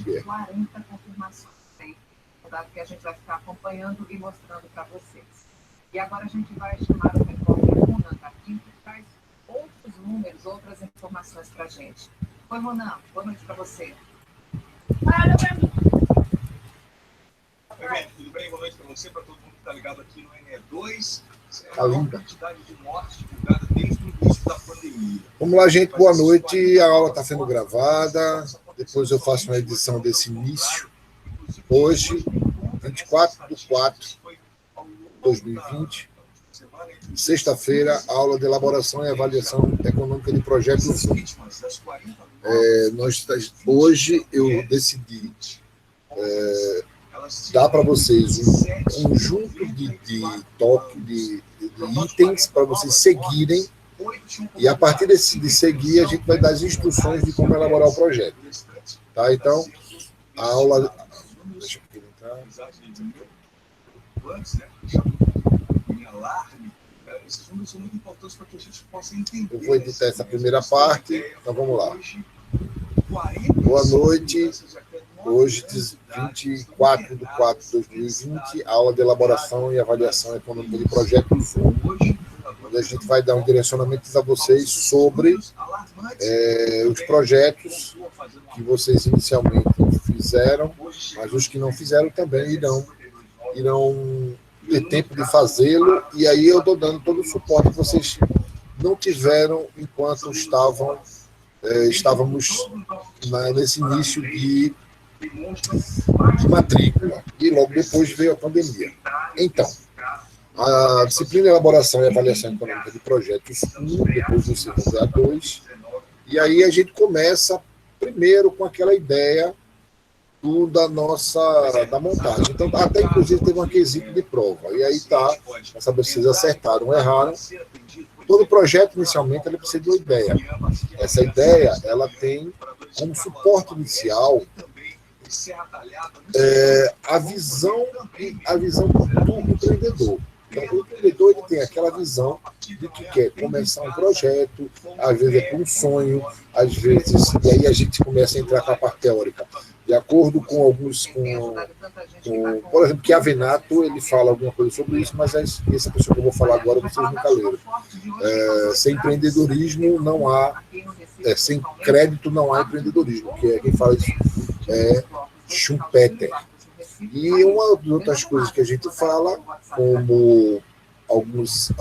Guilherme. 40 confirmações aí, dado que a gente vai ficar acompanhando e mostrando para vocês. E agora a gente vai chamar o repórter Ronan Tarquim, que traz outros números, outras informações para a gente. Oi, Ronan, boa noite para você. Oi, Bento, tudo bem? Boa noite para você, para todo mundo que está ligado aqui no NE2. Tá linda. Quantidade de mortes divulgada desde o início da pandemia. Vamos lá, gente, boa noite. A aula está sendo gravada. Depois eu faço uma edição desse início. Hoje, 24/4/2020, sexta-feira, aula de elaboração e avaliação econômica de projetos 1. Hoje eu decidi dar para vocês um conjunto de itens para vocês seguirem, e a partir de seguir a gente vai dar as instruções de como elaborar o projeto. Tá? Então, a aula... Deixa eu entrar. Eu vou editar essa primeira parte, então vamos lá. Boa noite. Hoje, 24/4/2020, aula de elaboração e avaliação econômica de projetos 1, onde a gente vai dar um direcionamento a vocês sobre os projetos que vocês inicialmente fizeram, mas os que não fizeram também irão ter tempo de fazê-lo, e aí eu estou dando todo o suporte que vocês não tiveram enquanto estávamos nesse início de matrícula, e logo depois veio a pandemia. Então, a disciplina de elaboração e avaliação econômica de projetos 1, depois do segundo a 2, e aí a gente começa primeiro com aquela ideia da montagem. Então, até inclusive teve um quesito de prova, e aí tá, para saber se vocês acertaram ou erraram. Todo projeto, inicialmente, ele precisa de uma ideia. Essa ideia, ela tem como suporte inicial a visão do empreendedor. Então, o empreendedor ele tem aquela visão de que quer começar um projeto, às vezes é com um sonho, às vezes, e aí a gente começa a entrar com a parte teórica. De acordo com alguns, por exemplo, que a Venato, ele fala alguma coisa sobre isso, mas essa pessoa que eu vou falar agora, vocês nunca leram. Sem empreendedorismo não há, sem crédito não há empreendedorismo, que é quem fala isso é Schumpeter. E uma das outras coisas que a gente fala, como alguns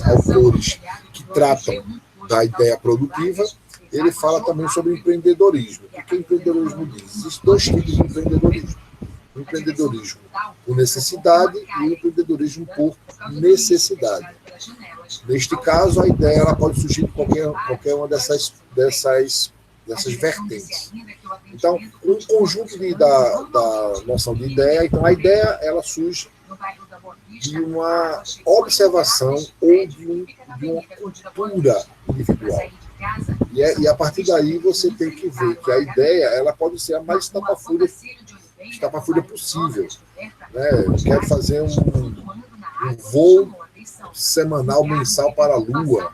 autores que tratam da ideia produtiva, ele fala também sobre empreendedorismo. O que o empreendedorismo diz? Existem dois tipos de empreendedorismo. O empreendedorismo por necessidade e o empreendedorismo por necessidade. Neste caso, a ideia ela pode surgir de qualquer uma dessas vertentes. Então, um conjunto da noção de ideia. Então, a ideia ela surge de uma observação ou de uma cultura individual. E a partir daí você tem que ver que a ideia ela pode ser a mais estapafúrdia possível. Né? Eu quero fazer um voo semanal, mensal para a Lua.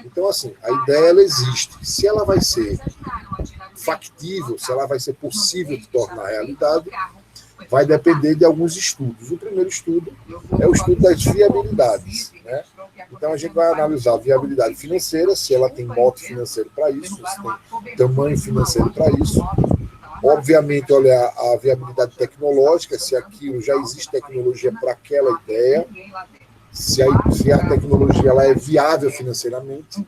Então, assim, a ideia ela existe. Se ela vai ser factível, se ela vai ser possível de tornar realidade, vai depender de alguns estudos. O primeiro estudo é o estudo das viabilidades. Né? Então, a gente vai analisar a viabilidade financeira, se ela tem mote financeiro para isso, se tem tamanho financeiro para isso. Obviamente, olhar a viabilidade tecnológica, se aquilo já existe tecnologia para aquela ideia, se a tecnologia ela é viável financeiramente.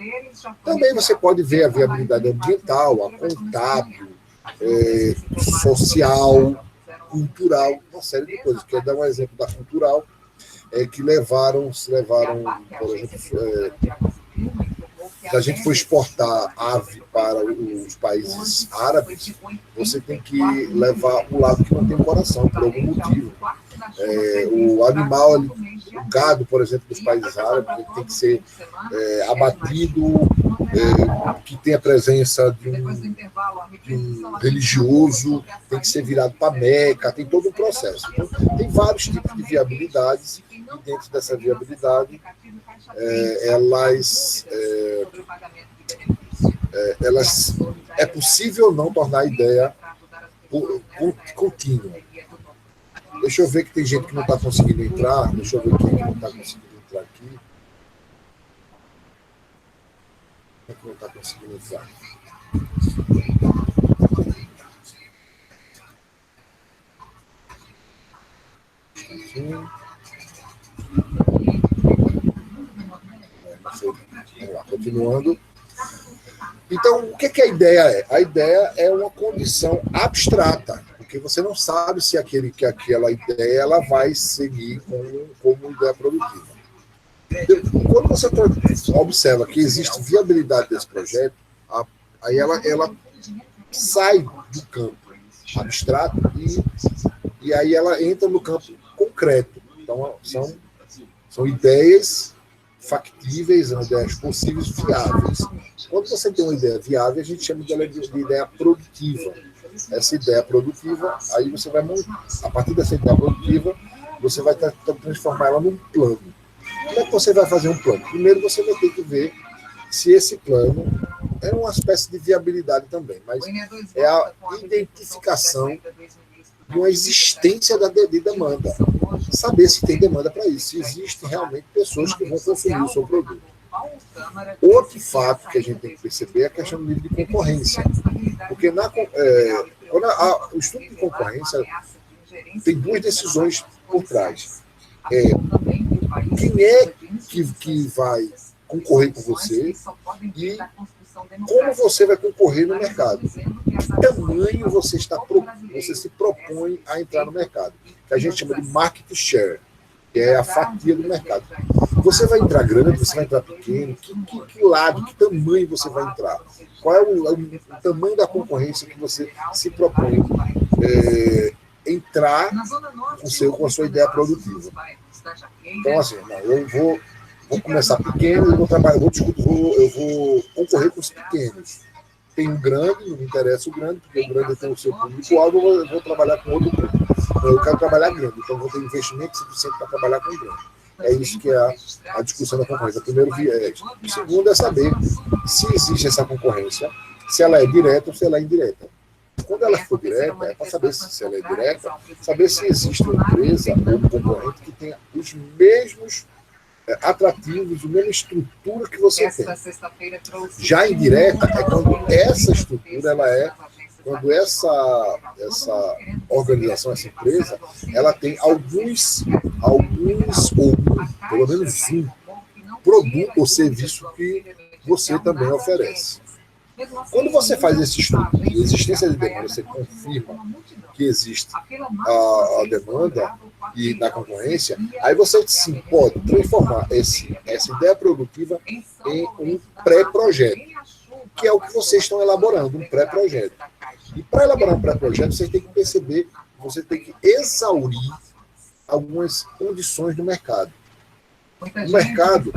Também você pode ver a viabilidade ambiental, a contábil, social, cultural, uma série de coisas. Quero dar um exemplo da cultural, que levaram, por exemplo, se a gente for exportar ave para os países árabes, você tem que levar o lado que não tem coração, por algum motivo. O animal, o gado, por exemplo, dos países árabes, ele tem que ser abatido, que tem a presença de um religioso, tem que ser virado para Meca, tem todo um processo. Então, tem vários tipos de viabilidades, e dentro dessa viabilidade, é possível não tornar a ideia contínua. Deixa eu ver que tem gente que não está conseguindo entrar. Deixa eu ver quem não está conseguindo entrar aqui. Quem é que não está conseguindo entrar? Vamos lá, continuando. Então, o que a ideia é? A ideia é uma condição abstrata, porque você não sabe se aquela ideia ela vai seguir como ideia produtiva. Quando você observa que existe viabilidade desse projeto, aí ela sai do campo abstrato e aí ela entra no campo concreto. Então, são ideias factíveis, são ideias possíveis, viáveis. Quando você tem uma ideia viável, a gente chama de ideia produtiva. Essa ideia produtiva, aí você vai, a partir dessa ideia produtiva, você vai transformar ela num plano. Como é que você vai fazer um plano? Primeiro você vai ter que ver se esse plano é uma espécie de viabilidade também, mas é a identificação de uma existência de demanda. Saber se tem demanda para isso, se existem realmente pessoas que vão consumir o seu produto. Outro fato que a gente tem que perceber é a questão do nível de concorrência. Porque o estudo de concorrência tem duas decisões por trás. Quem é que vai concorrer com você e como você vai concorrer no mercado. Que tamanho você se propõe a entrar no mercado, que a gente chama de market share, que é a fatia do mercado. Você vai entrar grande, você vai entrar pequeno, que lado, que tamanho você vai entrar? Qual é o tamanho da concorrência que você se propõe entrar com a sua ideia produtiva? Então, assim, eu vou começar pequeno, eu vou concorrer com os pequenos. Tem um grande, não me interessa o grande, porque o grande tem o seu público-alvo, eu vou trabalhar com outro público. Eu quero trabalhar grande, então vou ter investimento suficiente para trabalhar com grande. É isso que é a discussão da concorrência. Primeiro viés. O segundo é saber se existe essa concorrência, se ela é direta ou se ela é indireta. Quando ela for direta, é para saber se ela é direta, saber se existe uma empresa ou um concorrente que tenha os mesmos atrativos, a mesma estrutura que você tem. Já indireta é quando essa estrutura, quando essa organização, essa empresa, ela tem alguns ou pelo menos um produto ou serviço que você também oferece. Quando você faz esse estudo de existência de demanda, você confirma que existe a demanda e da concorrência, aí você sim pode transformar essa ideia produtiva em um pré-projeto, que é o que vocês estão elaborando, um pré-projeto. E para elaborar um pré-projeto, você tem que perceber, você tem que exaurir algumas condições do mercado. O mercado,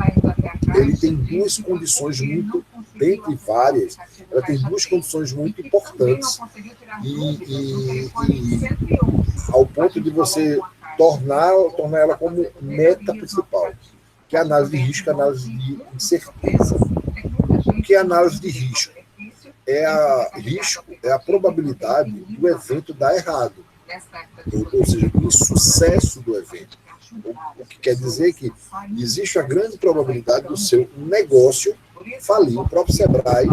ele tem duas condições dentre várias, ela tem duas condições muito importantes e ao ponto de você tornar ela como meta principal, que é a análise de risco, a análise de incerteza. O que é a análise de risco? Risco é a probabilidade do evento dar errado, ou seja, do insucesso do evento. O que quer dizer que existe a grande probabilidade do seu negócio falir. O próprio Sebrae,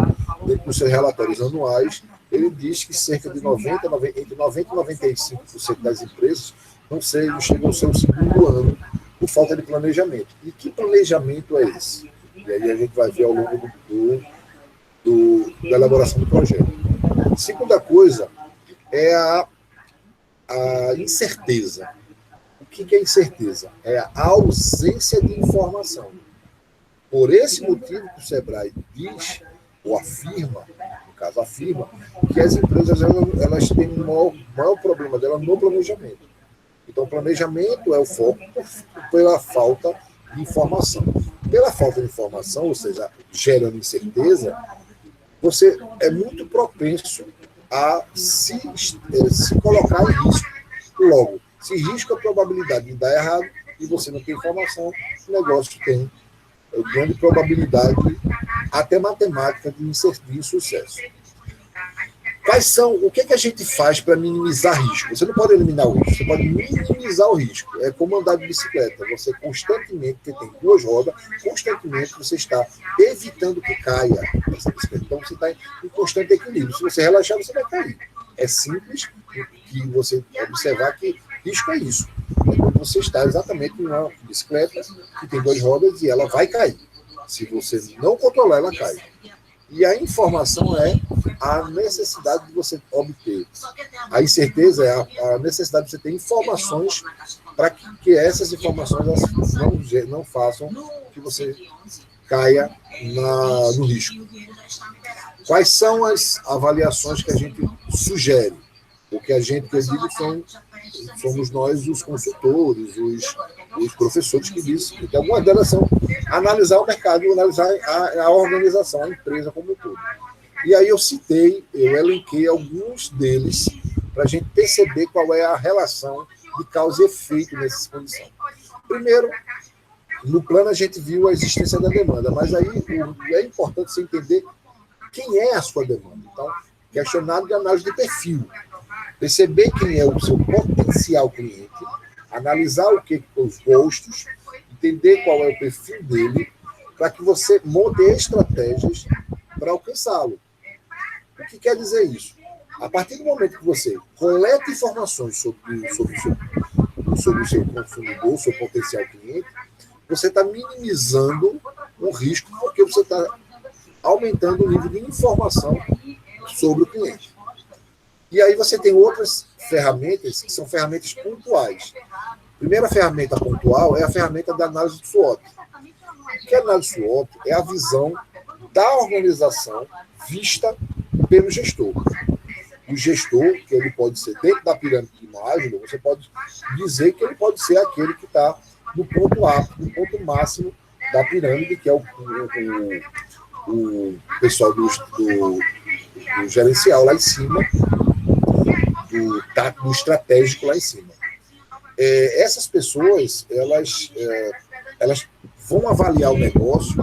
dentro dos seus relatórios anuais, ele diz que cerca de entre 90% e 95% das empresas não chegam ao seu segundo ano por falta de planejamento. E que planejamento é esse? E aí a gente vai ver ao longo da elaboração do projeto. A segunda coisa é a incerteza. O que é incerteza? É a ausência de informação. Por esse motivo que o Sebrae diz, ou afirma, no caso afirma, que as empresas elas têm o maior problema dela no planejamento. Então, o planejamento é o foco pela falta de informação. Pela falta de informação, ou seja, gerando incerteza, você é muito propenso a se colocar em risco. Logo, se risca a probabilidade de dar errado e você não tem informação, o negócio tem grande probabilidade, até matemática, de insucesso. O que a gente faz para minimizar risco? Você não pode eliminar o risco, você pode minimizar o risco. É como andar de bicicleta. Você constantemente, que tem duas rodas, constantemente você está evitando que caia essa bicicleta. Então você está em constante equilíbrio. Se você relaxar, você vai cair. É simples que você observar que risco é isso. É quando você está exatamente numa bicicleta que tem duas rodas e ela vai cair. Se você não controlar, ela cai. E a informação é a necessidade de você obter. A incerteza é a necessidade de você ter informações para que essas informações não façam que você caia no risco. Quais são as avaliações que a gente sugere? O que eu digo somos nós, os consultores, os professores que dizem que algumas delas são analisar o mercado, analisar a organização, a empresa como um todo. E aí eu elenquei alguns deles para a gente perceber qual é a relação de causa e efeito nessas condições. Primeiro, no plano a gente viu a existência da demanda, mas aí é importante você entender quem é a sua demanda. Então, questionário de análise de perfil. Perceber quem é o seu potencial cliente, analisar os gostos, entender qual é o perfil dele, para que você monte estratégias para alcançá-lo. O que quer dizer isso? A partir do momento que você coleta informações sobre o seu consumidor, seu potencial cliente, você está minimizando o risco, porque você está aumentando o nível de informação sobre o cliente. E aí você tem outras ferramentas que são ferramentas pontuais. A primeira ferramenta pontual é a ferramenta da análise do SWOT. O que é a análise do SWOT? É a visão da organização vista pelo gestor. O gestor, que ele pode ser dentro da pirâmide de Maslow, você pode dizer que ele pode ser aquele que está no ponto ápice, no ponto máximo da pirâmide, que é o pessoal do gerencial lá em cima, do estratégico lá em cima. Essas pessoas, elas vão avaliar o negócio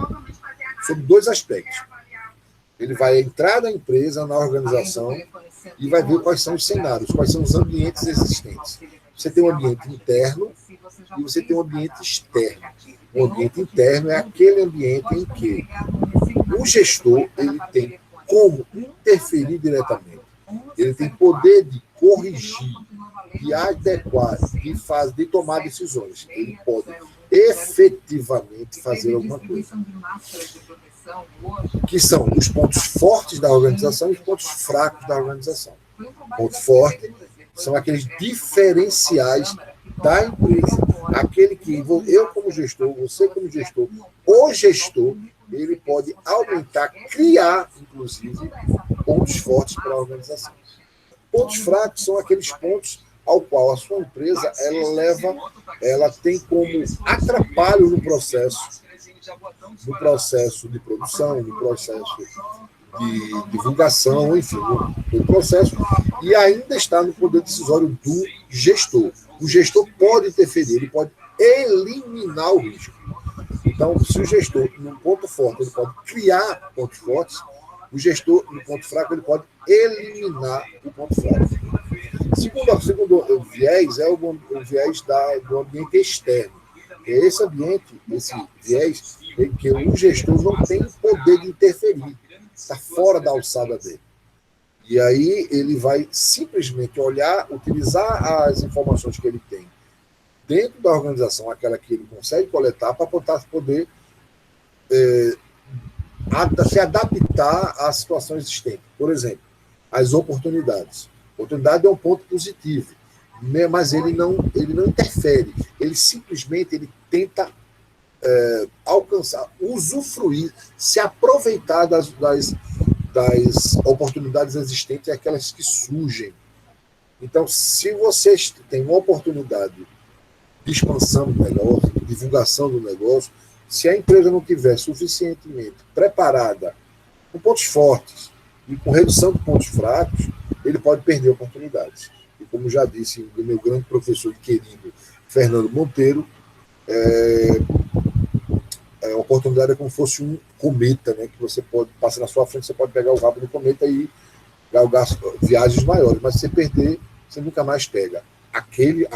sob dois aspectos. Ele vai entrar na empresa, na organização, e vai ver quais são os cenários, quais são os ambientes existentes. Você tem um ambiente interno e você tem um ambiente externo. O ambiente interno é aquele ambiente em que o gestor ele tem como interferir diretamente. Ele tem poder de corrigir, de adequar, de tomar decisões. Ele pode efetivamente fazer alguma coisa. Que são os pontos fortes da organização e os pontos fracos da organização. Ponto forte são aqueles diferenciais da empresa. Aquele que eu como gestor, você como gestor, o gestor, ele pode aumentar, criar, inclusive, pontos fortes para a organização. Pontos fracos são aqueles pontos ao qual a sua empresa ela tem como atrapalho no processo de produção, no processo de divulgação, enfim, no processo, e ainda está no poder decisório do gestor. O gestor pode interferir, ele pode eliminar o risco. Então, se o gestor, no ponto forte, ele pode criar pontos fortes, o gestor, no ponto fraco, ele pode eliminar o ponto fraco. Segundo viés é o viés do ambiente externo. É esse ambiente, esse viés, em que o gestor não tem poder de interferir, está fora da alçada dele. E aí ele vai simplesmente olhar, utilizar as informações que ele tem dentro da organização, aquela que ele consegue coletar, para poder se adaptar à situação existente. Por exemplo, as oportunidades. Oportunidade é um ponto positivo, mas ele não interfere. Ele simplesmente tenta alcançar, usufruir, se aproveitar das oportunidades existentes, aquelas que surgem. Então, se você tem uma oportunidade de expansão do negócio, de divulgação do negócio, se a empresa não tiver suficientemente preparada com pontos fortes e com redução de pontos fracos, ele pode perder oportunidades. E como já disse o meu grande professor querido, Fernando Monteiro, a oportunidade é como se fosse um cometa, né, que você pode passar na sua frente, você pode pegar o rabo do cometa e galgar viagens maiores, mas se você perder, você nunca mais pega. A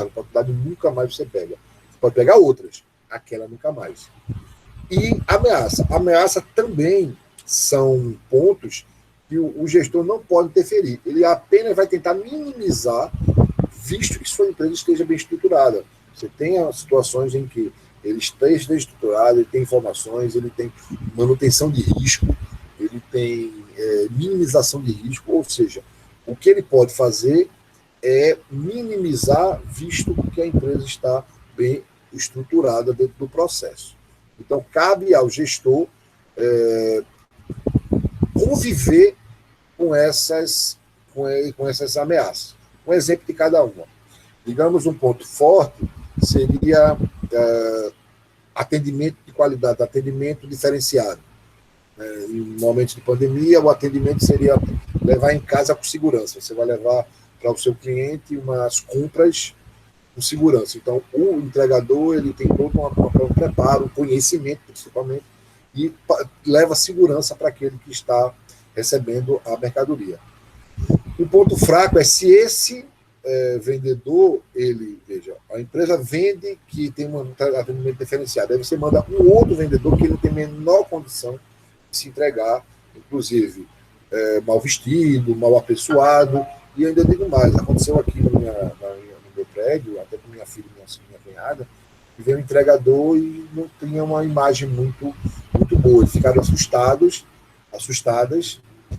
oportunidade nunca mais você pega. Você pode pegar outras, aquela nunca mais. E ameaça. Ameaça também são pontos que o gestor não pode interferir. Ele apenas vai tentar minimizar, visto que sua empresa esteja bem estruturada. Você tem situações em que ele esteja estruturado, ele tem informações, ele tem manutenção de risco, ele tem minimização de risco, ou seja, o que ele pode fazer é minimizar, visto que a empresa está bem estruturada dentro do processo. Então, cabe ao gestor conviver com essas ameaças. Um exemplo de cada uma. Digamos, um ponto forte seria atendimento de qualidade, atendimento diferenciado. Em momentos de pandemia, o atendimento seria levar em casa com segurança. Você vai levar para o seu cliente umas compras com segurança. Então, o entregador ele tem todo um preparo, um conhecimento, principalmente, e leva segurança para aquele que está recebendo a mercadoria. O ponto fraco é se esse vendedor, veja, a empresa vende que tem um atendimento diferenciado, aí você manda um outro vendedor que ele tem menor condição de se entregar, inclusive mal vestido, mal apessoado, e ainda digo mais, aconteceu aqui no meu prédio, até com minha filha e minha cunhada, que veio um entregador e não tinha uma imagem muito boa, eles ficaram assustadas,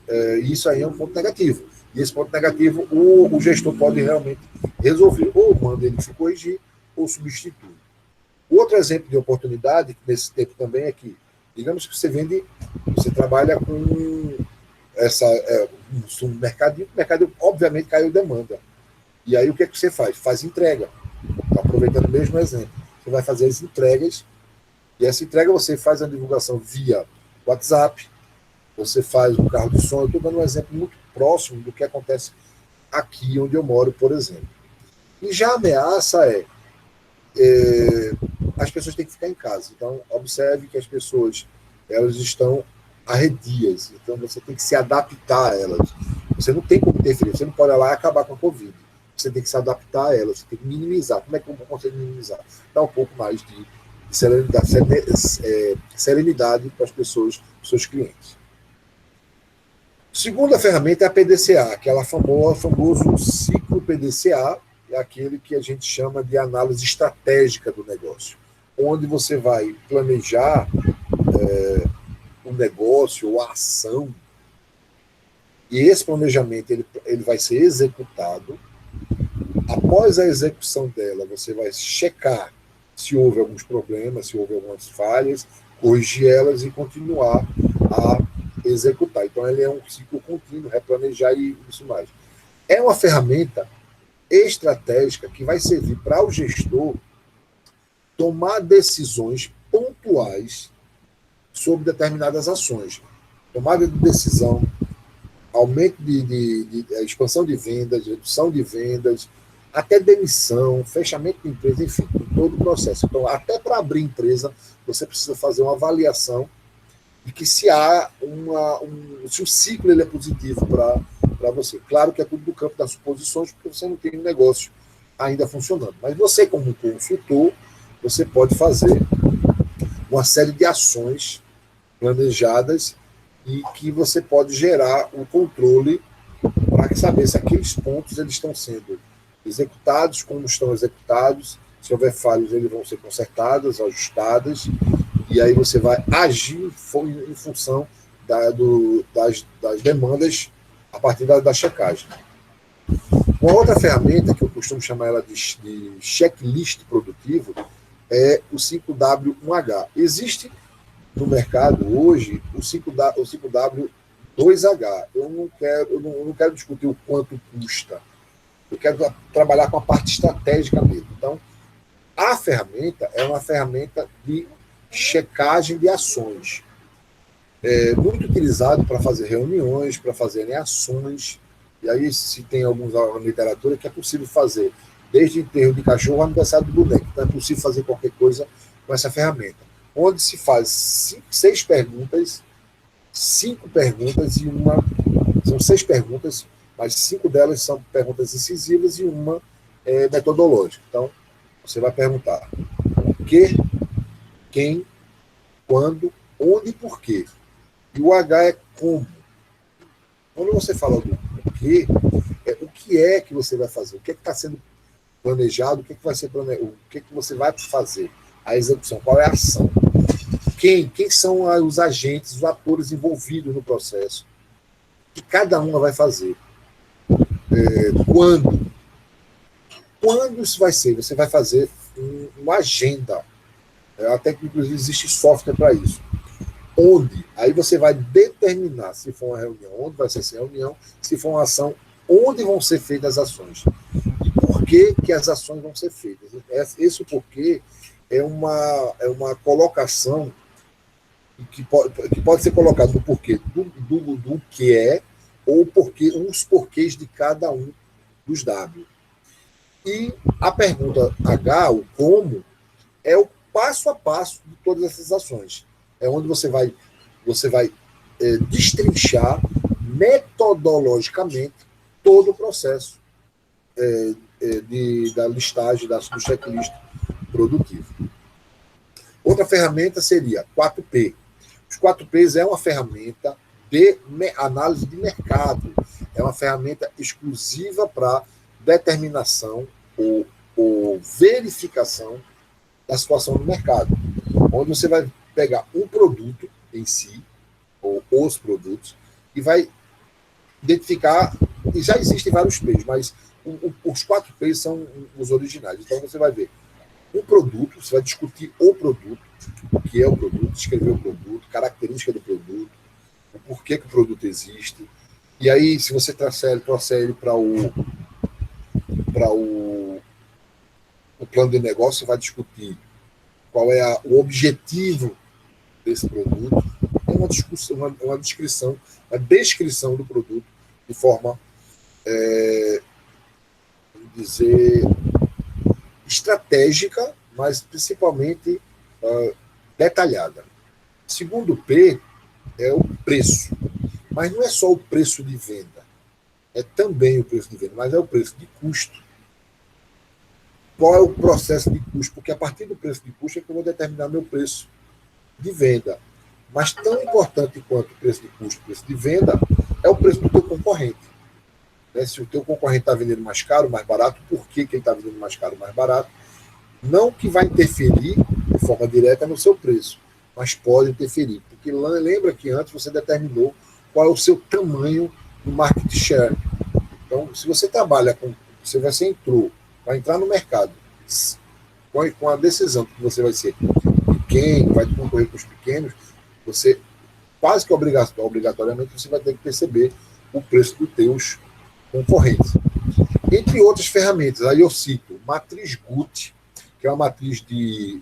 e isso aí é um ponto negativo. E esse ponto negativo, o gestor pode realmente resolver, ou manda ele se corrigir, ou substitui. Outro exemplo de oportunidade, nesse tempo também, é que, digamos que você trabalha com um mercado, obviamente caiu demanda. E aí o que é que você faz? Faz entrega. Aproveitando o mesmo exemplo. Você vai fazer as entregas, e essa entrega você faz a divulgação via WhatsApp, você faz um carro de som. Eu estou dando um exemplo muito próximo do que acontece aqui onde eu moro, por exemplo. E já a ameaça as pessoas têm que ficar em casa. Então, observe que as pessoas elas estão arredias. Então, você tem que se adaptar a elas. Você não tem como interferir. Você não pode ir lá e acabar com a Covid. Você tem que se adaptar a elas. Você tem que minimizar. Como é que eu consigo minimizar? Dar um pouco mais de serenidade para as pessoas, para os seus clientes. Segunda ferramenta é a PDCA, aquela famoso ciclo PDCA, é aquele que a gente chama de análise estratégica do negócio, onde você vai planejar o negócio ou a ação, e esse planejamento ele vai ser executado. Após a execução dela, você vai checar se houve alguns problemas, se houve algumas falhas, corrigir elas e continuar a executar. Então, ele é um ciclo contínuo, replanejar e isso mais. É uma ferramenta estratégica que vai servir para o gestor tomar decisões pontuais sobre determinadas ações. Tomada de decisão, aumento de expansão de vendas, redução de vendas, até demissão, fechamento de empresa, enfim, todo o processo. Então, até para abrir empresa, você precisa fazer uma avaliação de que se o ciclo ele é positivo para você. Claro que é tudo do campo das suposições, porque você não tem um negócio ainda funcionando. Mas você, como consultor, você pode fazer uma série de ações planejadas e que você pode gerar um controle para saber se aqueles pontos eles estão sendo executados, como estão executados, se houver falhas, eles vão ser consertados, ajustadas, e aí você vai agir em função das demandas a partir da checagem. Uma outra ferramenta, que eu costumo chamar ela de checklist produtivo, é o 5W1H. Existe no mercado hoje o 5W2H. Eu não quero discutir o quanto custa. Eu quero trabalhar com a parte estratégica mesmo. Então, a ferramenta é uma ferramenta de checagem de ações. É muito utilizado para fazer reuniões, para fazerem ações. E aí, se tem alguma literatura que é possível fazer, desde enterro de cachorro ao aniversário do boneco. Então, é possível fazer qualquer coisa com essa ferramenta. Onde se faz 5 perguntas e uma São 6 perguntas, mas 5 delas são perguntas incisivas e uma é metodológica. Então, você vai perguntar o que, quem, quando, onde e por quê. E o H é como. Quando você fala do quê, o que é que você vai fazer, o que está sendo planejado, o que vai ser planejado, o que você vai fazer, a execução, qual é a ação. Quem são os agentes, os atores envolvidos no processo, que cada uma vai fazer. Quando isso vai ser? Você vai fazer uma agenda. Até que, inclusive, existe software para isso. Onde? Aí você vai determinar, se for uma reunião, onde vai ser essa reunião, se for uma ação, onde vão ser feitas as ações. E por que as ações vão ser feitas. Esse porquê é uma colocação que pode ser colocado no porquê do que é, ou uns porquês de cada um dos W. E a pergunta H, o como, é o passo a passo de todas essas ações. É onde você vai destrinchar metodologicamente todo o processo da listagem, do checklist produtivo. Outra ferramenta seria 4P. Os 4Ps é uma ferramenta de análise de mercado. É uma ferramenta exclusiva para determinação ou verificação da situação do mercado, onde você vai pegar um produto em si, ou os produtos, e vai identificar, e já existem vários P's, mas os 4P's são os originais. Então você vai ver um produto, você vai discutir o produto, o que é o produto, descrever o produto, característica do produto, o porquê que o produto existe. E aí, se você trouxer ele para o plano de negócio, você vai discutir qual é o objetivo desse produto. É uma descrição, uma descrição do produto de forma, dizer, estratégica, mas principalmente detalhada. Segundo P é o preço. Mas não é só o preço de venda. É também o preço de venda, mas é o preço de custo. Qual é o processo de custo? Porque a partir do preço de custo é que eu vou determinar meu preço de venda. Mas tão importante quanto o preço de custo e o preço de venda é o preço do teu concorrente. Se o teu concorrente está vendendo mais caro, mais barato, por que ele está vendendo mais caro, mais barato? Não que vai interferir de forma direta no seu preço, mas pode interferir. Porque lembra que antes você determinou qual é o seu tamanho no market share. Então, se você trabalha com... Você entrou, vai entrar no mercado com a decisão que você vai ser pequeno, vai concorrer com os pequenos, você quase que obrigatoriamente você vai ter que perceber o preço dos teus concorrentes. Entre outras ferramentas, aí eu cito matriz GUT, que é uma matriz de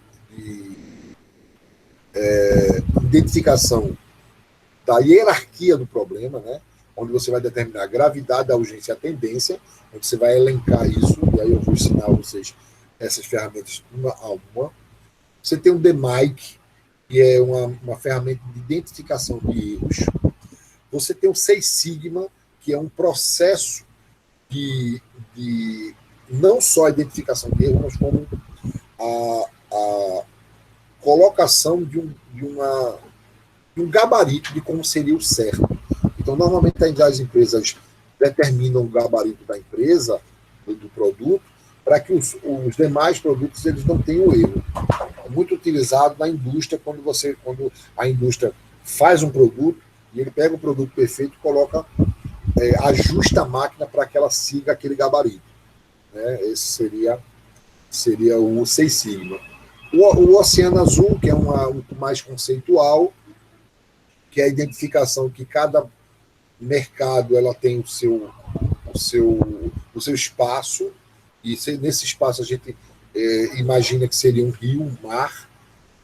identificação da hierarquia do problema, né? Onde você vai determinar a gravidade, a urgência e a tendência, onde você vai elencar isso, e aí eu vou ensinar a vocês essas ferramentas uma a uma. Você tem o DMAIC, que é uma ferramenta de identificação de erros. Você tem o 6 Sigma, que é um processo de não só a identificação de erros, mas como a colocação de um gabarito de como seria o certo. Então, normalmente, as empresas determinam o gabarito da empresa, do produto, para que os demais produtos eles não tenham erro. É muito utilizado na indústria, quando a indústria faz um produto e ele pega o produto perfeito e coloca, ajusta a máquina para que ela siga aquele gabarito. Né? Esse seria o 6 Sigma. O Oceano Azul, que é um mais conceitual, que é a identificação que cada mercado ela tem o seu espaço, e nesse espaço a gente imagina que seria um rio, um mar,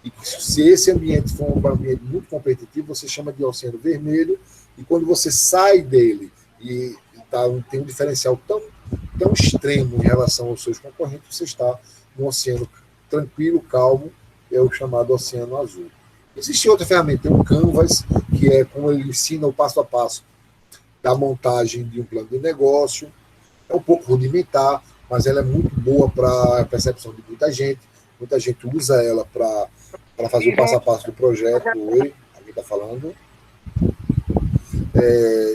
e que se esse ambiente for um ambiente muito competitivo, você chama de Oceano Vermelho, e quando você sai dele e tem um diferencial tão extremo em relação aos seus concorrentes, você está num oceano tranquilo, calmo, é o chamado Oceano Azul. Existe outra ferramenta, tem um Canvas, que é como ele ensina o passo a passo da montagem de um plano de negócio. É um pouco rudimentar, mas ela é muito boa para a percepção de muita gente. Muita gente usa ela para fazer o passo a passo do projeto. Oi, alguém está falando?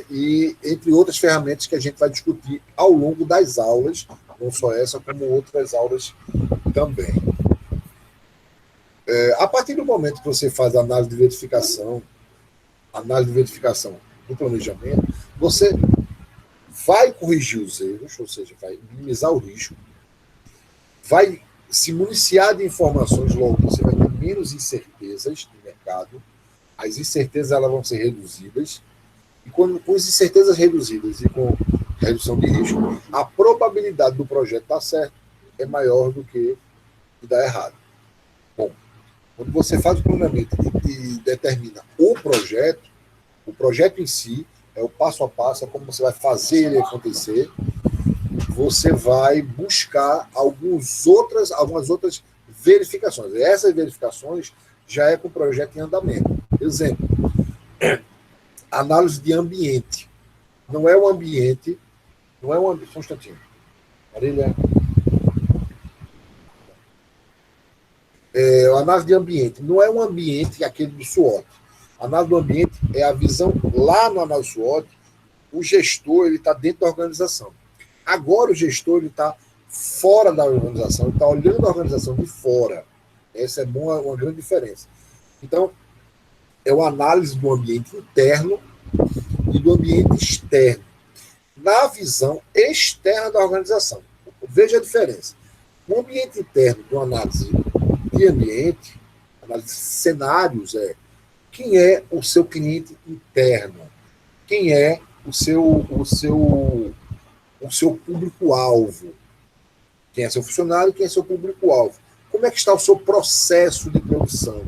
E entre outras ferramentas que a gente vai discutir ao longo das aulas, não só essa, como outras aulas também. A partir do momento que você faz a análise de verificação do planejamento, você vai corrigir os erros, ou seja, vai minimizar o risco, vai se municiar de informações, logo você vai ter menos incertezas no mercado, as incertezas elas vão ser reduzidas, e com as incertezas reduzidas e com redução de risco, a probabilidade do projeto estar certo é maior do que de dar errado. Bom, quando você faz o planejamento e determina o projeto em si, é o passo a passo, é como você vai fazer ele acontecer, você vai buscar algumas outras verificações. E essas verificações já é com o projeto em andamento. Exemplo, análise de ambiente. Não é um ambiente. Só um instantinho. Marília. A análise de ambiente não é um ambiente aquele do SWOT. A análise do ambiente é a visão lá no análise SWOT. O gestor ele está dentro da organização. Agora o gestor ele está fora da organização, ele está olhando a organização de fora. Essa é uma grande diferença. Então, é uma análise do ambiente interno e do ambiente externo, na visão externa da organização. Veja a diferença. O ambiente interno de uma análise de ambiente, análise de cenários, quem é o seu cliente interno, quem é o seu público-alvo, quem é seu funcionário, quem é seu público-alvo, como é que está o seu processo de produção,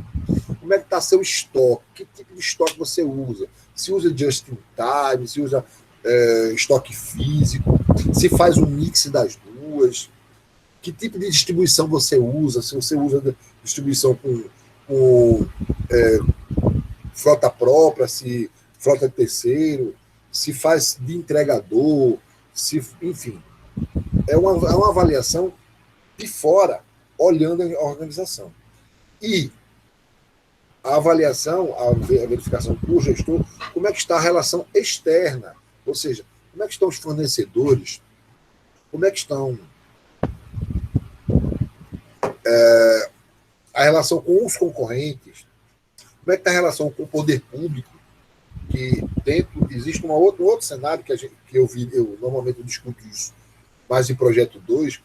como é que está seu estoque, que tipo de estoque você usa, se usa just in time, se usa estoque físico, se faz um mix das duas, que tipo de distribuição você usa, se você usa distribuição com frota própria, se frota de terceiro, se faz de entregador, enfim. É uma avaliação de fora, olhando a organização. E a avaliação, a verificação do gestor, como é que está a relação externa, ou seja, como é que estão os fornecedores, como é que estão a relação com os concorrentes, como é que está a relação com o poder público, que dentro existe um outro cenário que eu normalmente discuto isso mais em projeto 2,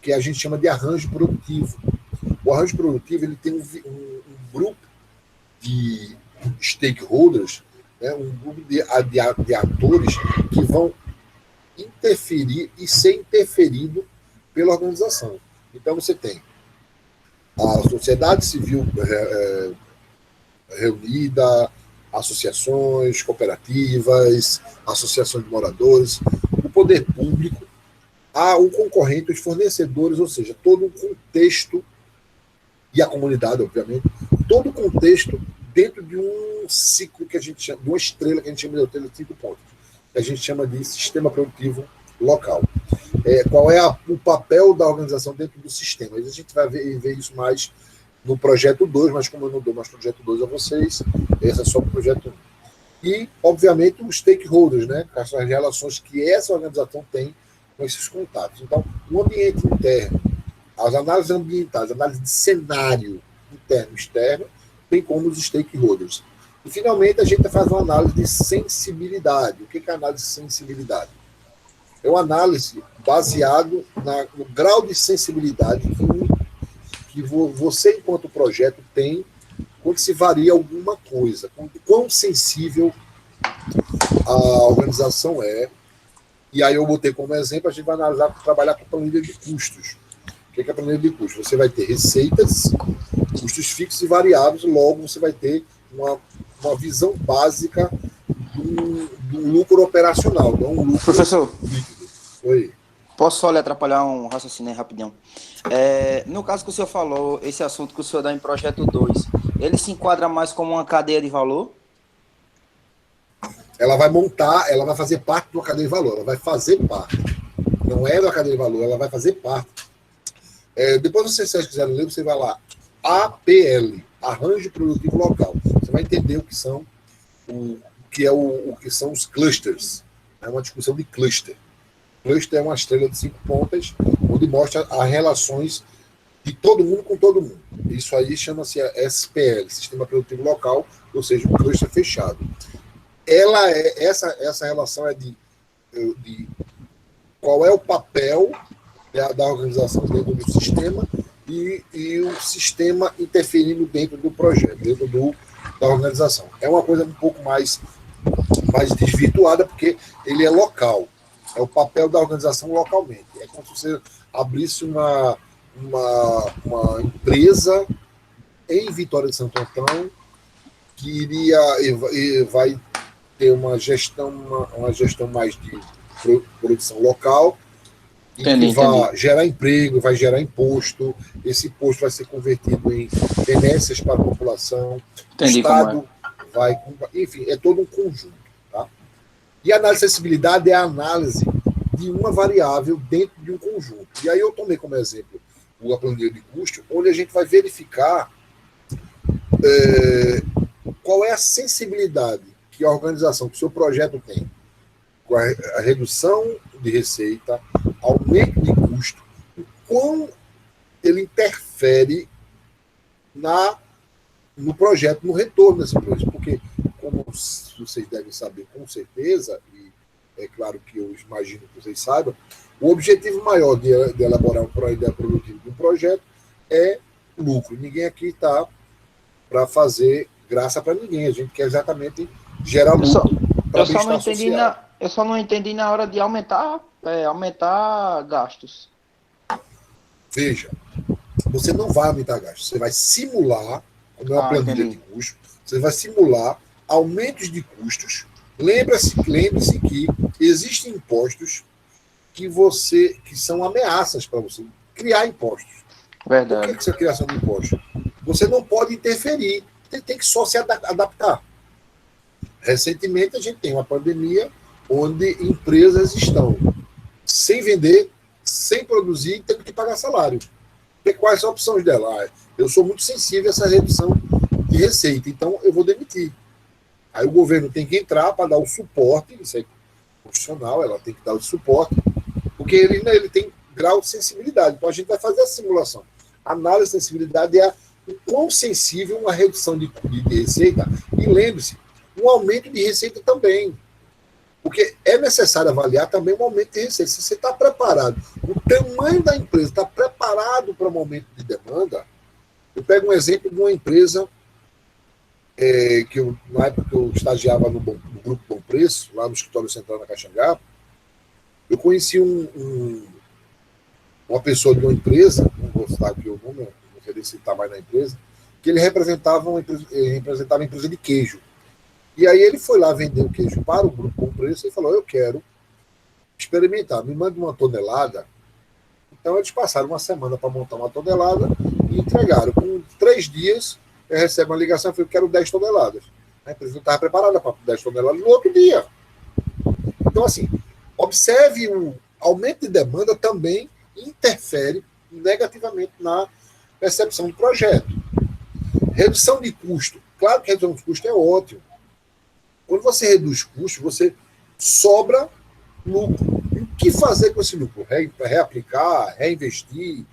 que a gente chama de arranjo produtivo. O arranjo produtivo ele tem um grupo de stakeholders, né, um grupo de atores que vão interferir e ser interferido pela organização. Então você tem a sociedade civil reunida, associações, cooperativas, associações de moradores, o poder público, o concorrente, os fornecedores, ou seja, todo o contexto, e a comunidade, obviamente, todo o contexto dentro de um ciclo que a gente chama, de uma estrela que a gente chama de estrela de 5 pontos, que a gente chama de sistema produtivo local. Qual é o papel da organização dentro do sistema? A gente vai ver isso mais no projeto 2, mas como eu não dou mais projeto 2 a vocês, esse é só o projeto 1. E, obviamente, os stakeholders, né? As relações que essa organização tem com esses contatos. Então, o ambiente interno, as análises ambientais, análise de cenário interno e externo, bem como os stakeholders. E, finalmente, a gente faz uma análise de sensibilidade. O que é a análise de sensibilidade? É uma análise baseada no grau de sensibilidade que você, enquanto projeto, tem quando se varia alguma coisa, quão sensível a organização é. E aí eu botei como exemplo, a gente vai trabalhar com planilha de custos. O que é a planilha de custos? Você vai ter receitas, custos fixos e variáveis, logo você vai ter uma visão básica do lucro operacional, não um lucro Professor, líquido. Oi. Posso só lhe atrapalhar um raciocínio aí rapidão? No caso que o senhor falou, esse assunto que o senhor dá em projeto 2, ele se enquadra mais como uma cadeia de valor? ela vai montar, ela vai fazer parte de uma cadeia de valor, ela vai fazer parte. Não é da cadeia de valor, ela vai fazer parte. Depois, se vocês quiserem ler, você vai lá, APL, Arranjo Produtivo Local. Você vai entender o que são, o que são os clusters. É uma discussão de cluster. Cluster é uma estrela de 5 pontas, onde mostra as relações de todo mundo com todo mundo. Isso aí chama-se SPL, Sistema Produtivo Local, ou seja, um cluster fechado. Essa relação é de qual é o papel da organização dentro do sistema e o sistema interferindo dentro do projeto, dentro da organização. É uma coisa um pouco mais desvirtuada, porque ele é local. É o papel da organização localmente. É como se você abrisse uma empresa em Vitória de Santo Antão que vai ter uma gestão mais de produção local e que vai gerar emprego, vai gerar imposto. Esse imposto vai ser convertido em benesses para a população. O Estado vai... Enfim, é todo um conjunto. Tá? E a análise de acessibilidade é a análise de uma variável dentro de um conjunto. E aí eu tomei como exemplo a planilha de custo, onde a gente vai verificar qual é a sensibilidade que a organização, que o seu projeto tem, com a redução de receita, aumento de custo, o quão ele interfere no projeto, no retorno dessa empresa. Porque, como vocês devem saber com certeza, e é claro que eu imagino que vocês saibam, o objetivo maior de elaborar uma ideia produtiva de um projeto é lucro. Ninguém aqui está para fazer graça para ninguém. A gente quer exatamente gerar lucro. Eu só não entendi na hora de aumentar gastos. Veja, você não vai aumentar gastos. Você vai simular, como é uma planilha de custo, você vai simular aumentos de custos. Lembre-se que existem impostos que são ameaças para você criar impostos. Verdade. Por que essa criação de impostos? Você não pode interferir, tem que só se adaptar. Recentemente a gente tem uma pandemia onde empresas estão sem vender, sem produzir e tendo que pagar salário. E quais são as opções dela? Eu sou muito sensível a essa redução de receita, então eu vou demitir. Aí o governo tem que entrar para dar o suporte, isso é constitucional, ela tem que dar o suporte, porque ele tem grau de sensibilidade. Então a gente vai fazer a simulação. A análise de sensibilidade é o quão sensível uma redução de receita, e lembre-se, um aumento de receita também. Porque é necessário avaliar também um aumento de receita. Se você está preparado, o tamanho da empresa está preparado para um aumento de demanda. Eu pego um exemplo de uma empresa na época que eu estagiava no Grupo Bom Preço, lá no escritório central na Caxangá, eu conheci uma pessoa de uma empresa, não vou citar aqui o nome, não queria citar mais na empresa, que ele representava a empresa de queijo. E aí ele foi lá vender o queijo para o Grupo Bom Preço e falou, eu quero experimentar, me mande uma tonelada. Então eles passaram uma semana para montar uma tonelada e entregaram. Com 3 dias, eu recebo uma ligação e falei, eu quero 10 toneladas. A empresa não estava preparada para 10 toneladas no outro dia. Então, assim, observe o aumento de demanda também interfere negativamente na percepção do projeto. Redução de custo. Claro que redução de custo é ótimo. Quando você reduz custo, você sobra lucro. E o que fazer com esse lucro? Reaplicar, reinvestir,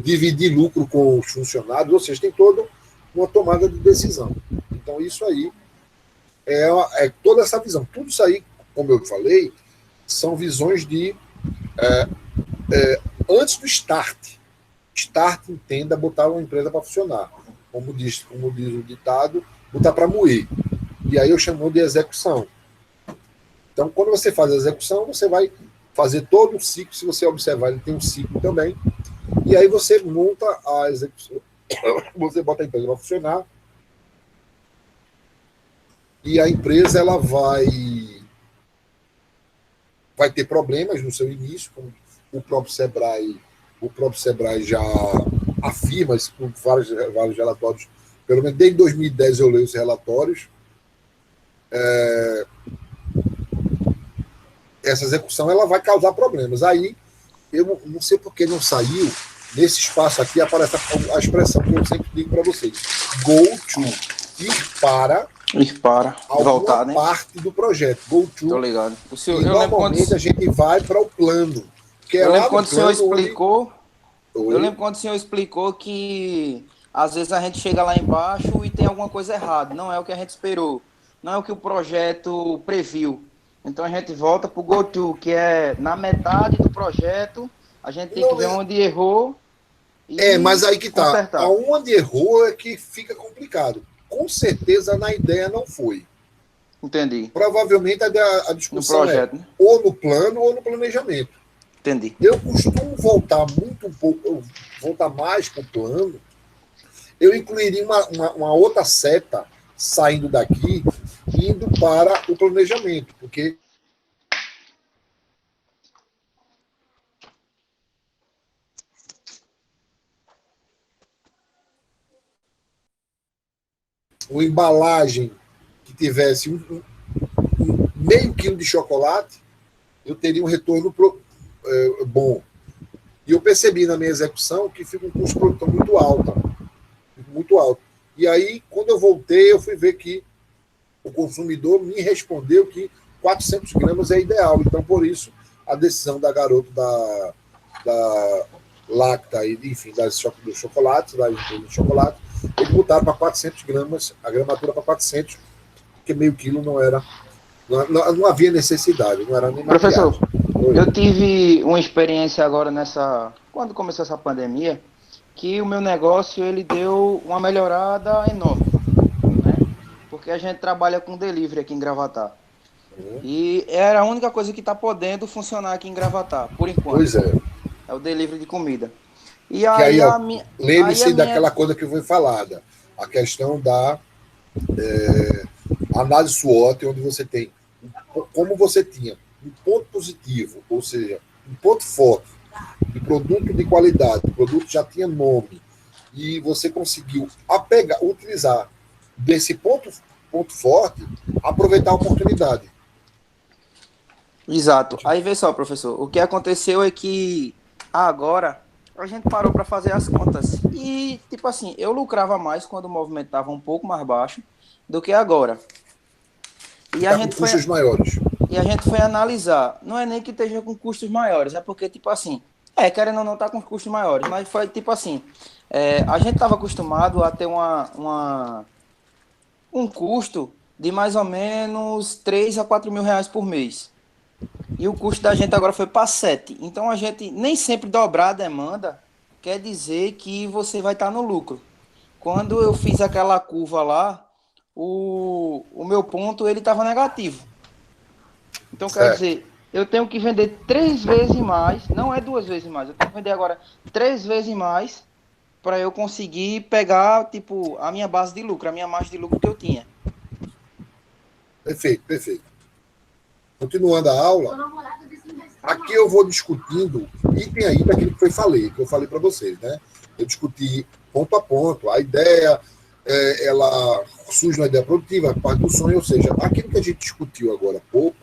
dividir lucro com os funcionários, ou seja, tem toda uma tomada de decisão. Então, isso aí é toda essa visão. Tudo isso aí, como eu falei, são visões de antes do start. Start, entenda, botar uma empresa para funcionar. Como diz o ditado, botar para moer. E aí eu chamo de execução. Então, quando você faz a execução, você vai fazer todo o ciclo. Se você observar, ele tem um ciclo também. E aí você monta a execução. Você bota a empresa para funcionar. E a empresa ela vai ter problemas no seu início, como o próprio Sebrae já afirma isso com vários relatórios. Pelo menos desde 2010 eu leio os relatórios. essa execução ela vai causar problemas. Aí, eu não sei por que não saiu, nesse espaço aqui aparece a expressão que eu sempre digo para vocês: go to, ir para alguma voltar, né? parte do projeto. Go to. Tô ligado. E normalmente a gente vai para o plano. Que é lá quando o senhor explicou. Onde... Eu lembro quando o senhor explicou que às vezes a gente chega lá embaixo e tem alguma coisa errada. Não é o que a gente esperou. Não é o que o projeto previu. Então a gente volta para o go-to, que é na metade do projeto, a gente tem que ver onde errou. Mas aí que tá. Consertar. Aonde errou é que fica complicado. Com certeza na ideia não foi. Entendi. Provavelmente a discussão no projeto, né? Ou no plano ou no planejamento. Entendi. Eu costumo voltar voltar mais para o plano. Eu incluiria uma outra seta saindo daqui, indo para o planejamento, porque uma embalagem que tivesse meio quilo de chocolate, eu teria um retorno bom. E eu percebi na minha execução que fica um custo produtor muito alto. Muito alto. E aí, quando eu voltei, eu fui ver que o consumidor me respondeu que 400 gramas é ideal. Então, por isso, a decisão da garota da Lacta, enfim, dos chocolates, da empresa de chocolate, eles botaram para 400 gramas, a gramatura para 400, porque meio quilo não havia necessidade, não era nem Professor, eu tive uma experiência agora quando começou essa pandemia, que o meu negócio ele deu uma melhorada enorme, né? Porque a gente trabalha com delivery aqui em Gravatá. E era a única coisa que está podendo funcionar aqui em Gravatá, por enquanto. Pois é. É o delivery de comida. E aí, lembre-se daquela coisa que foi falada, a questão da análise SWOT, onde você tem, como você tinha um ponto positivo, ou seja, um ponto forte, de produto de qualidade, o produto já tinha nome, e você conseguiu utilizar desse ponto forte, aproveitar a oportunidade. Exato. Aí vê só, professor, o que aconteceu é que agora a gente parou para fazer as contas e, tipo assim, eu lucrava mais quando o movimento estava um pouco mais baixo do que agora. E a gente custos maiores. E a gente foi analisar. Não é nem que esteja com custos maiores, é porque, tipo assim, querendo ou não, tá com custos maiores, mas foi tipo assim, a gente estava acostumado a ter um custo de mais ou menos 3 a 4 mil reais por mês. E o custo da gente agora foi para 7. Então a gente nem sempre dobrar a demanda quer dizer que você vai estar no lucro. Quando eu fiz aquela curva lá, o meu ponto ele estava negativo. Então quer dizer, eu tenho que vender 3 vezes mais, não é 2 vezes mais, eu tenho que vender agora 3 vezes mais para eu conseguir pegar, tipo, a minha base de lucro, a minha margem de lucro que eu tinha. Perfeito, perfeito. Continuando a aula, aqui eu vou discutindo item aí daquilo que eu falei para vocês, né? Eu discuti ponto a ponto, a ideia, ela surge uma ideia produtiva, a parte do sonho, ou seja, aquilo que a gente discutiu agora há pouco,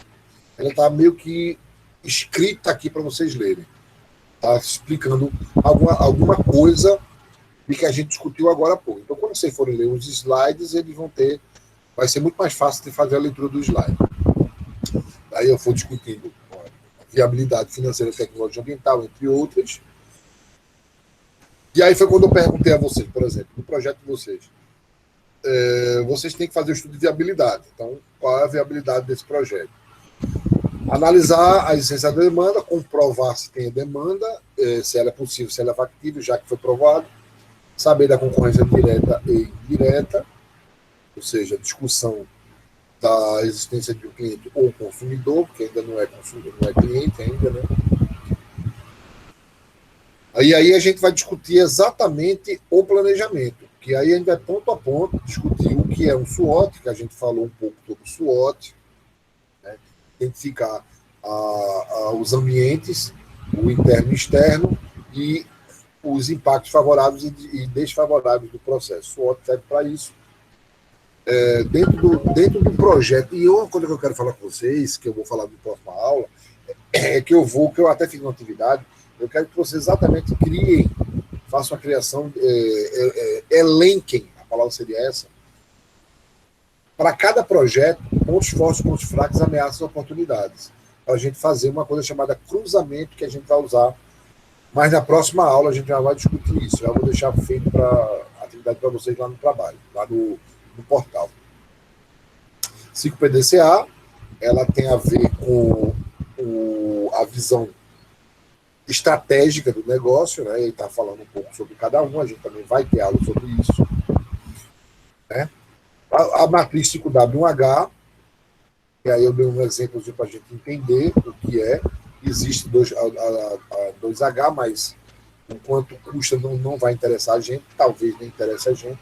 ela está meio que escrita aqui para vocês lerem. Está explicando alguma coisa de que a gente discutiu agora há pouco. Então, quando vocês forem ler os slides, vai ser muito mais fácil de fazer a leitura do slide. Aí eu vou discutindo viabilidade financeira, tecnologia ambiental, entre outras. E aí foi quando eu perguntei a vocês, por exemplo, no projeto de vocês, vocês têm que fazer o estudo de viabilidade. Então, qual é a viabilidade desse projeto? Analisar a existência da demanda, comprovar se tem demanda, se ela é possível, se ela é factível, já que foi provado, saber da concorrência direta e indireta, ou seja, discussão da existência de um cliente ou consumidor, porque ainda não é consumidor, não é cliente ainda, né? Aí a gente vai discutir exatamente o planejamento, que aí a gente vai ponto a ponto discutir o que é um SWOT, que a gente falou um pouco sobre o SWOT, né? Identificar os ambientes, o interno e externo, e os impactos favoráveis e desfavoráveis do processo. O SWOT serve para isso. Dentro do projeto, e uma coisa que eu quero falar com vocês, que eu vou falar na próxima aula, que eu até fiz uma atividade, eu quero que vocês exatamente criem, façam a criação, elenquem, a palavra seria essa, para cada projeto, pontos fortes, pontos fracos, ameaças e oportunidades. Para a gente fazer uma coisa chamada cruzamento, que a gente vai usar, mas na próxima aula a gente já vai discutir isso. Já vou deixar feito para atividade para vocês lá no trabalho, lá no portal. 5PDCA, ela tem a ver com a visão estratégica do negócio, né? Ele está falando um pouco sobre cada um, a gente também vai ter aula sobre isso. Né? A matriz 5W1H, e aí eu dei um exemplo para a gente entender o que é. Existe 2H, mas enquanto custa não vai interessar a gente, talvez nem interesse a gente.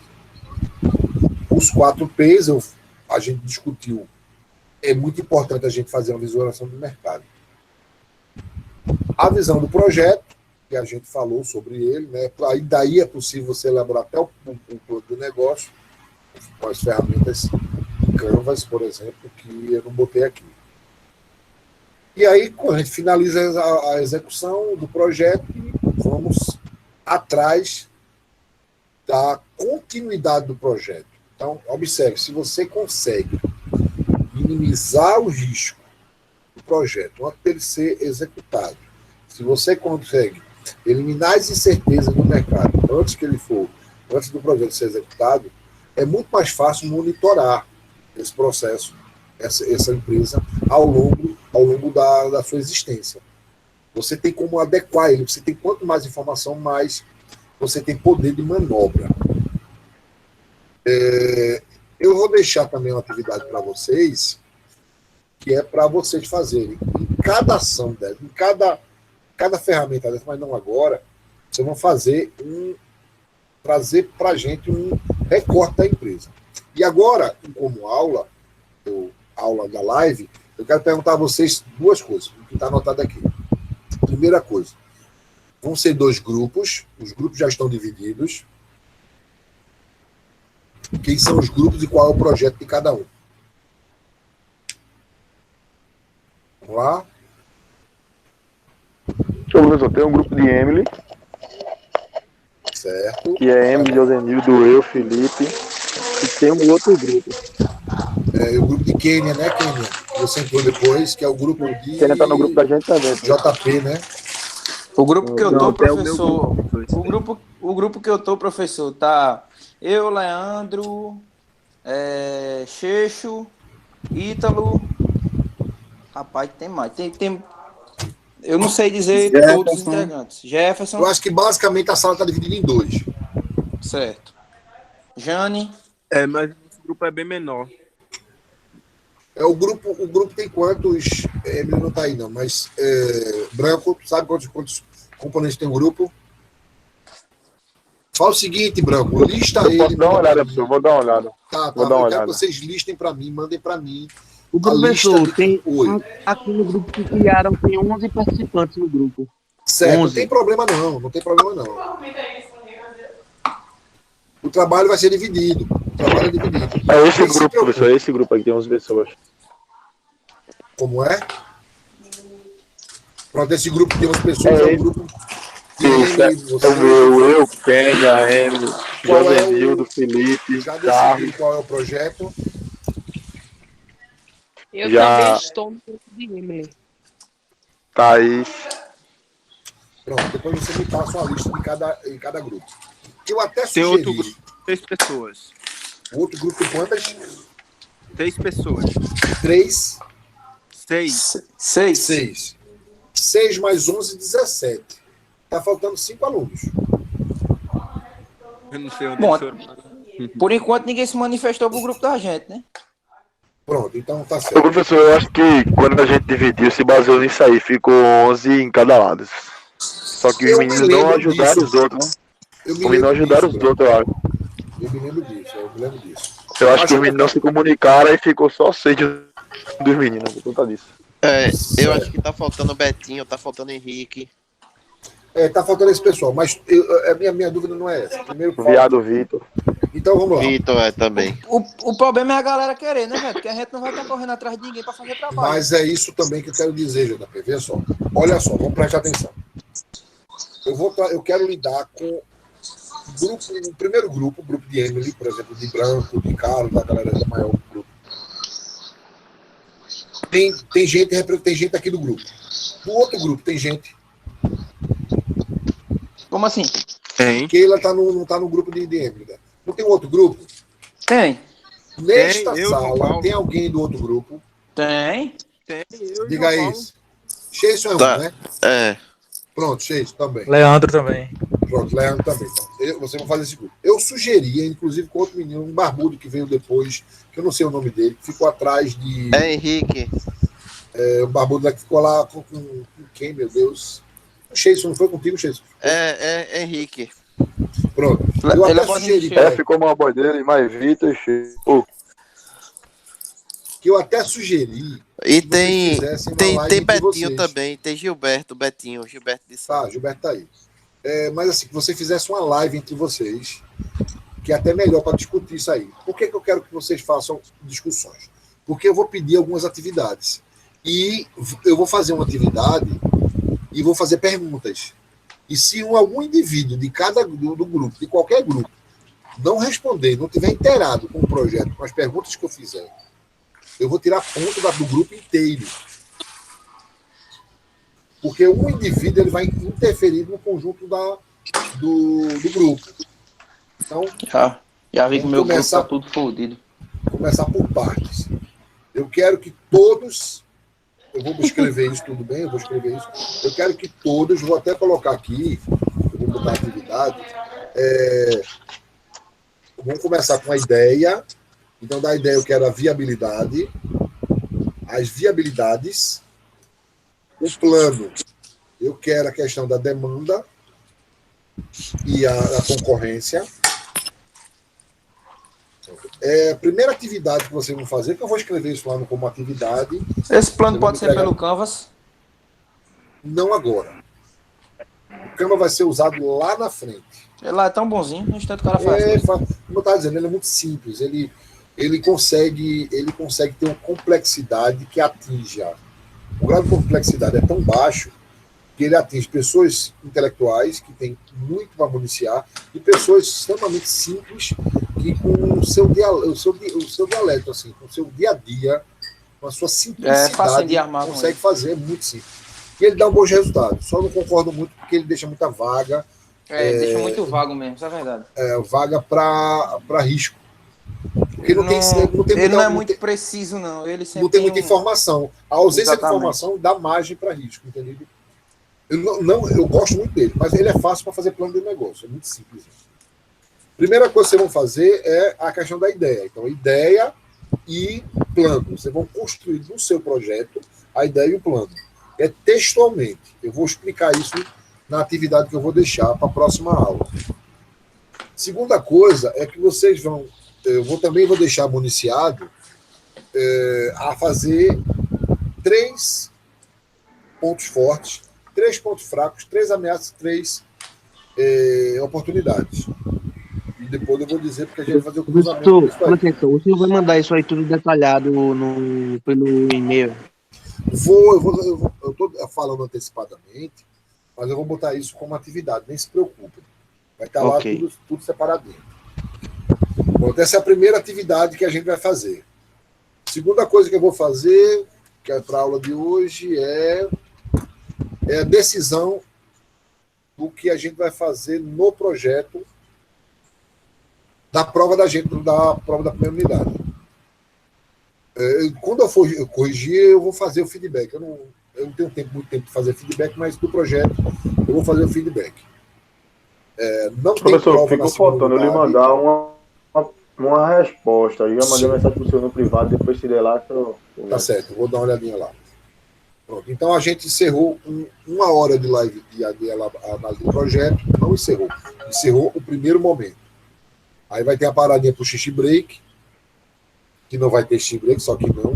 Os 4Ps, a gente discutiu, é muito importante a gente fazer uma visualização do mercado. A visão do projeto, que a gente falou sobre ele, né? Aí daí é possível você elaborar até o plano do negócio, com as ferramentas Canvas, por exemplo, que eu não botei aqui. E aí, quando a gente finaliza a execução do projeto, vamos atrás da continuidade do projeto. Então, observe, se você consegue minimizar o risco do projeto antes dele ser executado, se você consegue eliminar as incertezas do mercado antes do projeto ser executado, é muito mais fácil monitorar esse processo, essa empresa, ao longo da sua existência. Você tem como adequar ele, você tem quanto mais informação, mais você tem poder de manobra. Eu vou deixar também uma atividade para vocês, que é para vocês fazerem, em cada ação dela, em cada ferramenta dessa, mas não agora, vocês vão trazer para a gente um recorte da empresa. E agora, como aula da live, eu quero perguntar a vocês duas coisas, o que está anotado aqui. Primeira coisa, vão ser 2 grupos, os grupos já estão divididos. Quem são os grupos e qual é o projeto de cada um? Vamos lá? Professor, tem um grupo de Emily. Certo. Que é Emily, Josenildo, eu, Felipe. E tem um outro grupo. O grupo de Kênia, né, Kênia? Você entrou depois, que é o grupo de... Kênia tá no grupo da gente também. JP, né? O grupo que eu tô, professor... Grupo. O grupo que eu tô, professor, tá... Eu, Leandro, Cheixo, Ítalo... Rapaz, tem mais. Tem... Eu não sei dizer todos os integrantes. Jefferson... Eu acho que basicamente a sala está dividida em 2. Certo. Jane... Mas esse grupo é bem menor. O grupo tem quantos? Emily não está aí, não, mas Branco, sabe quantos componentes tem o grupo? Fala o seguinte, Branco, lista ele. Posso dar uma olhada, professor? Vou dar uma olhada. Tá. Vou dar uma Eu quero olhada. que vocês listem para mim, mandem para mim. O professor, tem Oi. aqui no grupo que criaram, tem 11 participantes no grupo. Certo, 11. não tem problema não. O trabalho vai ser dividido. É esse grupo, professor, é esse grupo aqui, tem 11 pessoas. Como é? Pronto, esse grupo de 11 pessoas é um grupo... Isso, eu, Kênia, Emily, Josenildo, Felipe, Já Carlos. decidiu qual é o projeto? Eu Já- também estou no grupo de Emily. Thaís. Pronto, depois você me passa uma lista de cada grupo. Que eu até Tem sugeri. outro grupo, 6 pessoas. O outro grupo tem quantas? 6 pessoas. 3, 6. 6. 6 mais 11, 17. Tá faltando 5 alunos. Eu não sei onde Bom, o senhor... Por enquanto ninguém se manifestou pro grupo da gente, né? Pronto, então tá Ô, certo. professor, eu acho que quando a gente dividiu, se baseou nisso aí, ficou 11 em cada lado. Só que os Eu meninos me não lembro ajudaram disso. os outros, né? Eu Os meninos não ajudaram os outros, eu acho. Eu me lembro disso. Eu acho que os meninos não se comunicaram e ficou só 6 dos meninos, por conta disso. Eu acho que tá faltando o Betinho, tá faltando o Henrique. Tá faltando esse pessoal, mas a minha dúvida não é essa. Primeiro, O Viado Vitor. Então vamos lá. Vitor é também. O problema é a galera querer, né, velho? Porque a gente não vai estar correndo atrás de ninguém para fazer trabalho. Mas é isso também que eu quero dizer, JP. Vê só. Olha só, vamos prestar atenção. Eu quero lidar com o primeiro grupo, o grupo de Emily, por exemplo, de Branco, de Carlos, da galera da maior grupo. Tem gente aqui do grupo. Do outro grupo tem gente. Como assim? Tem. Keila não tá no grupo de Emily. Né? Não tem um outro grupo? Tem. Nesta eu, sala, João Paulo. tem alguém do outro grupo? Tem. Tem, eu e Diga João aí. Paulo. Cheison é um, Tá. né? É. Pronto, Cheison também. Leandro também. Pronto, Leandro também. Então, você vai fazer esse grupo. Eu sugeria, inclusive com outro menino, um barbudo que veio depois, que eu não sei o nome dele, que ficou atrás de. É Henrique. O barbudo lá que ficou lá com quem, meu Deus? O Cheison, não foi contigo, Cheison? É Henrique. Pronto. Eu Ele até é bom de sugeri, encher. Ficou uma boa dele, mais Vitor e Chico. que eu até sugeri. E que tem, vocês fizessem uma tem, live tem entre Betinho vocês. também. Tem Gilberto de Sá. Tá, Gilberto tá aí. Mas assim, que você fizesse uma live entre vocês, que é até melhor para discutir isso aí. Por que eu quero que vocês façam discussões? Porque eu vou pedir algumas atividades. E eu vou fazer uma atividade e vou fazer perguntas. E se algum indivíduo de cada do grupo, de qualquer grupo, não responder, não tiver inteirado com o projeto, com as perguntas que eu fizer, eu vou tirar ponto do grupo inteiro. Porque um indivíduo ele vai interferir no conjunto do grupo. Então, Já vi que o meu grupo começar- tá tudo fodido. começar por partes. Eu quero que todos, eu vou escrever isso, tudo bem? Eu vou escrever isso. Eu quero que todos, vou até colocar aqui, eu vou botar atividade, vamos começar com a ideia. Então, da ideia eu quero a viabilidade, as viabilidades, o plano, eu quero a questão da demanda e a concorrência. A primeira atividade que vocês vão fazer, que eu vou escrever isso lá como atividade, Esse plano Você vai pode ser entregar- pelo Canvas. não agora. O Canva vai ser usado lá na frente. Ele lá é tão bonzinho, no instante o cara faz. Como eu estava dizendo, ele é muito simples. Ele consegue ter uma complexidade que atinja. O grau de complexidade é tão baixo que ele atinge pessoas intelectuais que têm muito para municiar e pessoas extremamente simples que com o seu dialeto, assim, com o seu dia a dia, com a sua facinho simplicidade, de armar com consegue ele. fazer muito simples. E ele dá um bom resultado. Só não concordo muito porque ele deixa muita vaga, Deixa muito vago mesmo, isso é verdade. vaga para risco. Porque não tem ele muita- não é não muito tem- preciso, não. Ele sempre não tem muita informação. A ausência Exatamente. de informação dá margem para risco, entendeu? Eu gosto muito dele, mas ele é fácil para fazer plano de negócio, é muito simples. Primeira coisa que vocês vão fazer é a questão da ideia. Então, ideia e plano. Vocês vão construir no seu projeto a ideia e o plano. É textualmente. Eu vou explicar isso na atividade que eu vou deixar para a próxima aula. Segunda coisa é que vocês vão... também vou deixar municiado a fazer 3 pontos fortes, 3 pontos fracos, 3 ameaças, 3 oportunidades. E depois eu vou dizer porque a gente vai fazer o cruzamento Professor, disso aí. presta atenção, o senhor vai mandar isso aí tudo detalhado pelo e-mail. Eu estou falando antecipadamente, mas eu vou botar isso como atividade, nem se preocupe. Vai estar lá Ok. tudo separadinho. Bom, essa é a primeira atividade que a gente vai fazer. Segunda coisa que eu vou fazer, que é para a aula de hoje, é a decisão do que a gente vai fazer no projeto da prova da prova da primeira unidade. Quando eu for corrigir, eu vou fazer o feedback. Eu não tenho muito tempo de fazer feedback, mas do projeto eu vou fazer o feedback. Não tem Professor, prova na ficou segunda faltando eu lhe unidade. mandar uma resposta. Eu já mandei Sim. mensagem pro senhor no privado, depois se der lá, que eu... Tá certo, vou dar uma olhadinha lá. Pronto, então a gente encerrou com 1 hora de live de análise do projeto. Não encerrou. Encerrou o primeiro momento. Aí vai ter a paradinha pro xixi break, que não vai ter xixi break, só que não.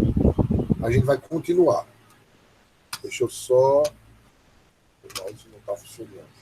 A gente vai continuar. Deixa eu só... O mouse não está funcionando.